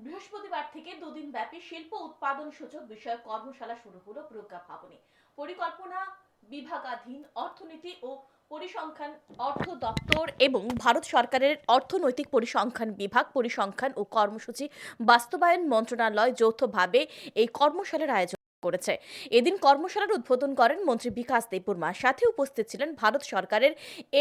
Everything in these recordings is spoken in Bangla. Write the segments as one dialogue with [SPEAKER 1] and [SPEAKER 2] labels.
[SPEAKER 1] বৃহস্পতিবার থেকে দুদিন ব্যাপী শিল্প উৎপাদন সূচক বিষয়ক কর্মশালা শুরু হলো প্রজ্ঞা ভবনে। পরিকল্পনা বিভাগাধীন অর্থনীতি ও পরিসংখ্যান অর্থ দপ্তর এবং ভারত সরকারের অর্থনৈতিক পরিসংখ্যান বিভাগ, পরিসংখ্যান ও কর্মসূচি বাস্তবায়ন মন্ত্রণালয় যৌথভাবে এই কর্মশালার আয়োজন করেছে। এদিন কর্মশালার উদ্বোধন করেন মন্ত্রী বিকাশ দেববর্মা। সাথে উপস্থিত ছিলেন ভারত সরকারের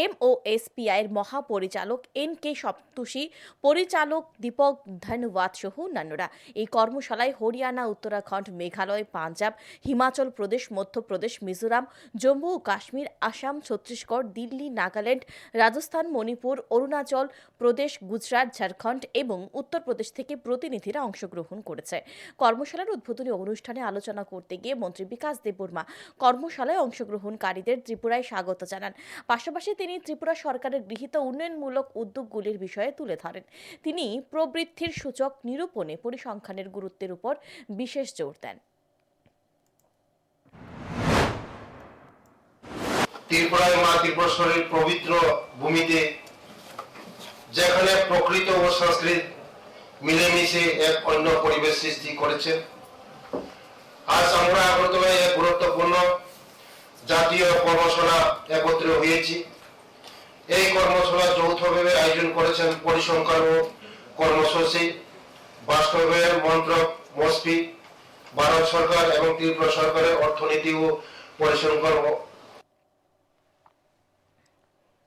[SPEAKER 1] MOSPI এর মহাপরিচালক NK সপ্তষী, পরিচালক দীপক ধনওয়াত সহ অন্যান্যরা। এই কর্মশালায় হরিয়ানা, উত্তরাখণ্ড, মেঘালয়, পাঞ্জাব, হিমাচল প্রদেশ, মধ্যপ্রদেশ, মিজোরাম, জম্মু ও কাশ্মীর, আসাম, ছত্তিশগড়, দিল্লি, নাগাল্যান্ড, রাজস্থান, মণিপুর, অরুণাচল প্রদেশ, গুজরাট, ঝাড়খণ্ড এবং উত্তরপ্রদেশ থেকে প্রতিনিধিরা অংশগ্রহণ করেছে। কর্মশালার উদ্বোধনী অনুষ্ঠানে আলোচনা করতে গিয়ে মন্ত্রী বিকাশ দেববর্মা কর্মশালায় অংশগ্রহণকারীদের ত্রিপুরায় স্বাগত জানান। পাশাপাশি তিনি ত্রিপুরা সরকারের গৃহীত উন্নয়নমূলক উদ্যোগগুলির বিষয়ে তুলে ধরেন। তিনি প্রবৃদ্ধির সূচক নিরূপণে পরিসংখ্যানের গুরুত্বের উপর বিশেষ জোর দেন।
[SPEAKER 2] ত্রিপুরায় মা ত্রিপুরেশ্বরীর পবিত্র ভূমিতে যেখানে প্রকৃত ও সংস্কৃত মিলেমিশে এক অন্য পরিবেশ সৃষ্টি করেছে, আজ আমরা আগরতলায় এক গুরুত্বপূর্ণ জাতীয় কর্মশালা একত্রে হয়েছি। এই কর্মশালা যৌথভাবে আয়োজন করেছেন পরিসংখ্যান ও কর্মসূচি বাস্তবায়ন মন্ত্রক MOSPI, ভারত সরকার এবং ত্রিপুরা সরকারের অর্থনীতি ও পরিসংখ্যান